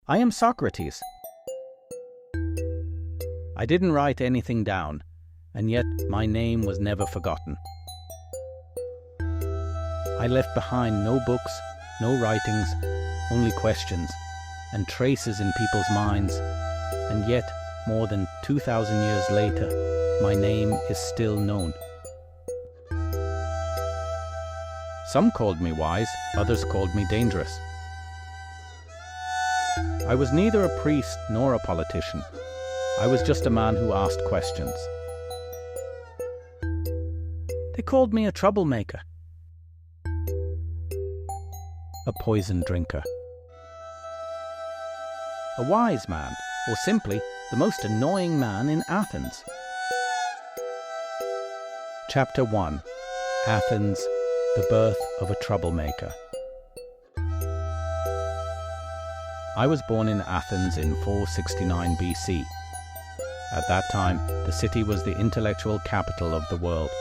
I am Socrates. I didn't write anything down, and yet my name was never forgotten. I left behind no books, no writings, only questions and traces in people's minds, and yet, more than 2,000 years later, my name is still known. Some called me wise, others called me dangerous. I was neither a priest nor a politician. I was just a man who asked questions. They called me a troublemaker, a poison drinker, a wise man, or simply the most annoying man in Athens. Chapter 1. Athens, the birth of a troublemaker. I was born in Athens in 469 BC. At that time, the city was the intellectual capital of the world.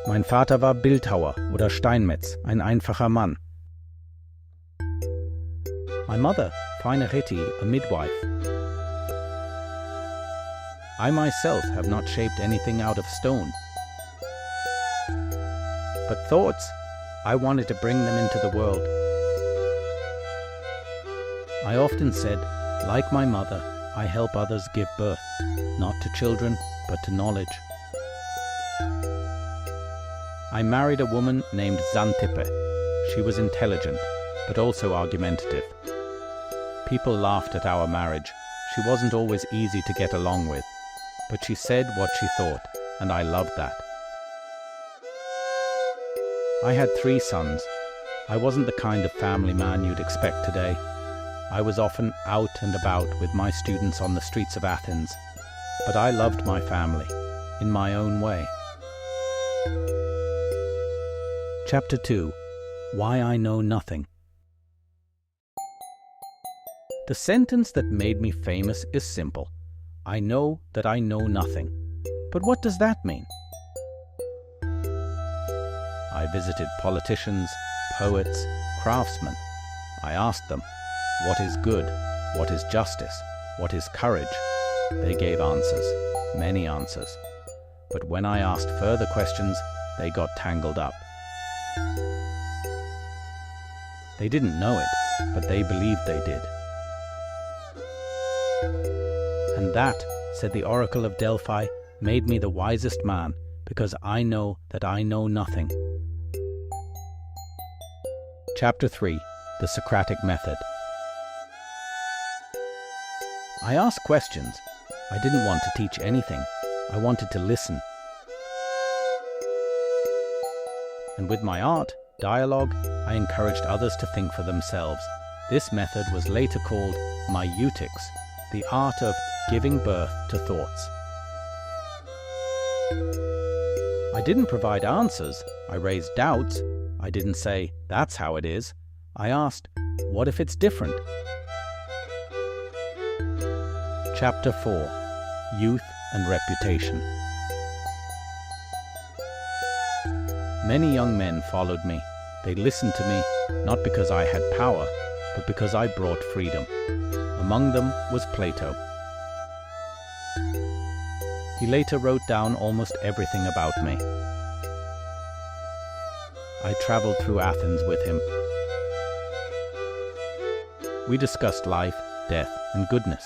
Mein Vater war Bildhauer oder Steinmetz, ein einfacher Mann. My mother, Fine Reti, a midwife. I myself have not shaped anything out of stone. But thoughts, I wanted to bring them into the world. I often said, like my mother, I help others give birth, not to children, but to knowledge. I married a woman named Xanthippe. She was intelligent, but also argumentative. People laughed at our marriage. She wasn't always easy to get along with, but she said what she thought, and I loved that. I had 3 sons. I wasn't the kind of family man you'd expect today. I was often out and about with my students on the streets of Athens, but I loved my family, in my own way. Chapter 2. Why I Know Nothing. The sentence that made me famous is simple. I know that I know nothing. But what does that mean? I visited politicians, poets, craftsmen. I asked them, what is good? What is justice? What is courage? They gave answers, many answers. But when I asked further questions, they got tangled up. They didn't know it, but they believed they did. And that, said the Oracle of Delphi, made me the wisest man, because I know that I know nothing. Chapter 3. The Socratic Method. I asked questions. I didn't want to teach anything. I wanted to listen. And with my art, dialogue, I encouraged others to think for themselves. This method was later called maieutic, the art of giving birth to thoughts. I didn't provide answers. I raised doubts. I didn't say, that's how it is. I asked, what if it's different? Chapter 4. Youth and Reputation. Many young men followed me. They listened to me, not because I had power, but because I brought freedom. Among them was Plato. He later wrote down almost everything about me. I traveled through Athens with him. We discussed life, death, and goodness.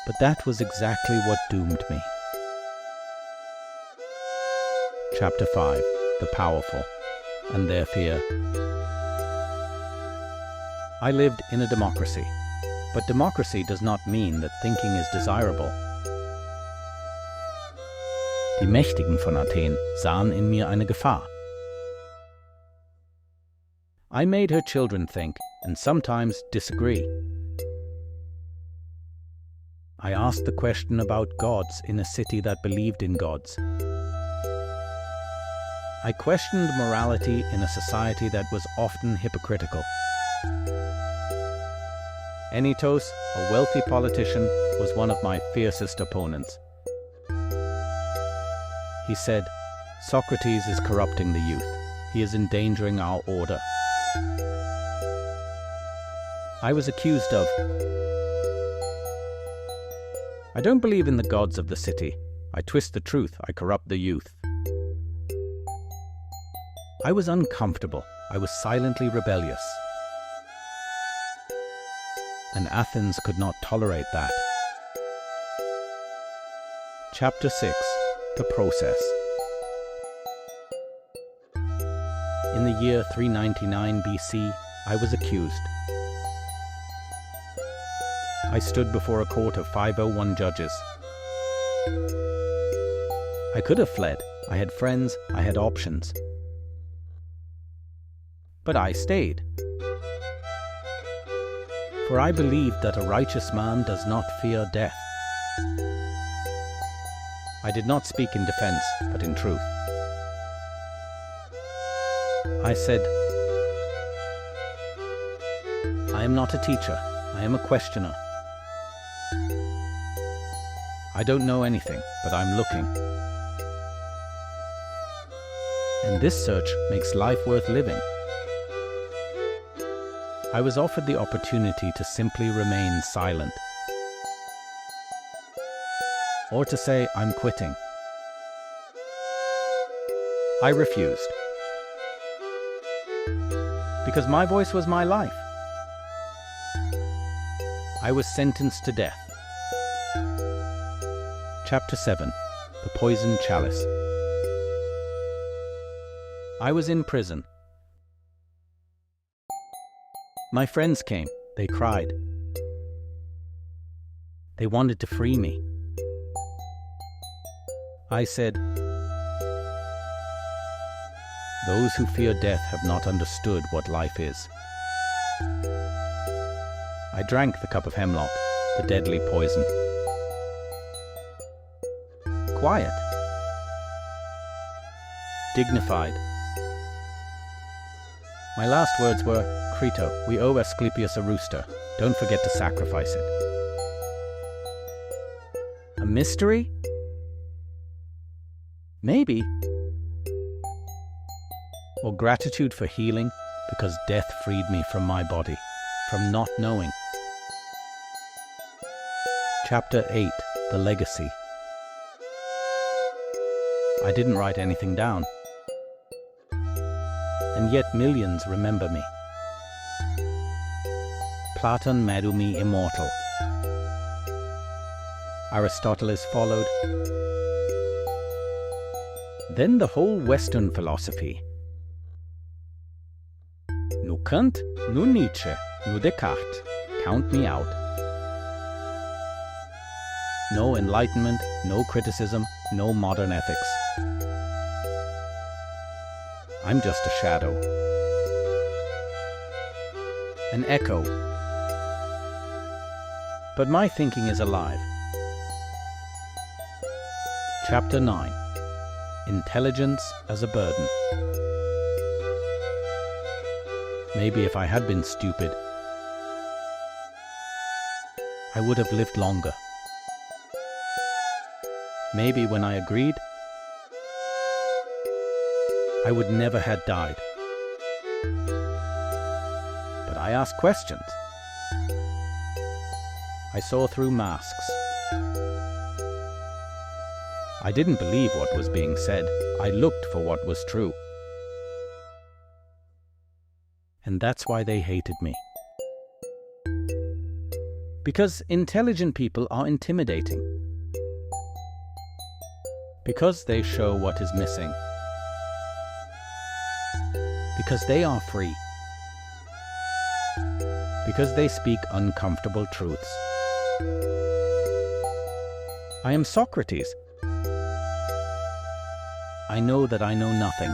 But that was exactly what doomed me. Chapter 5. The Powerful and Their Fear. I lived in a democracy, but democracy does not mean that thinking is desirable. Die Mächtigen von Athen sahen in mir eine Gefahr. I made her children think, and sometimes disagree. I asked the question about gods in a city that believed in gods. I questioned morality in a society that was often hypocritical. Anytos, a wealthy politician, was one of my fiercest opponents. He said, Socrates is corrupting the youth. He is endangering our order. I was accused of... I don't believe in the gods of the city. I twist the truth, I corrupt the youth. I was uncomfortable. I was silently rebellious. And Athens could not tolerate that. Chapter 6. The Process. In the year 399 BC, I was accused. I stood before a court of 501 judges. I could have fled. I had friends, I had options. But I stayed. For I believed that a righteous man does not fear death. I did not speak in defense, but in truth. I said, I am not a teacher, I am a questioner. I don't know anything, but I'm looking. And this search makes life worth living. I was offered the opportunity to simply remain silent. Or to say, I'm quitting. I refused. Because my voice was my life. I was sentenced to death. Chapter 7. The Poisoned Chalice. I was in prison. My friends came. They cried. They wanted to free me. I said, those who fear death have not understood what life is. I drank the cup of hemlock, the deadly poison. Quiet. Dignified. My last words were, Crito, we owe Asclepius a rooster. Don't forget to sacrifice it. A mystery? Maybe. Or gratitude for healing, because death freed me from my body, from not knowing. Chapter 8. The Legacy. I didn't write anything down. And yet millions remember me. Platon made me immortal. Aristotle followed. Then the whole Western philosophy. No Kant, no Nietzsche, no Descartes. Count me out. No enlightenment, no criticism, no modern ethics. I'm just a shadow. An echo. But my thinking is alive. Chapter 9. Intelligence as a burden. Maybe if I had been stupid, I would have lived longer. Maybe when I agreed, I would never have died. But I asked questions. I saw through masks. I didn't believe what was being said. I looked for what was true. And that's why they hated me. Because intelligent people are intimidating. Because they show what is missing. Because they are free. Because they speak uncomfortable truths. I am Socrates. I know that I know nothing.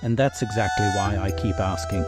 And that's exactly why I keep asking.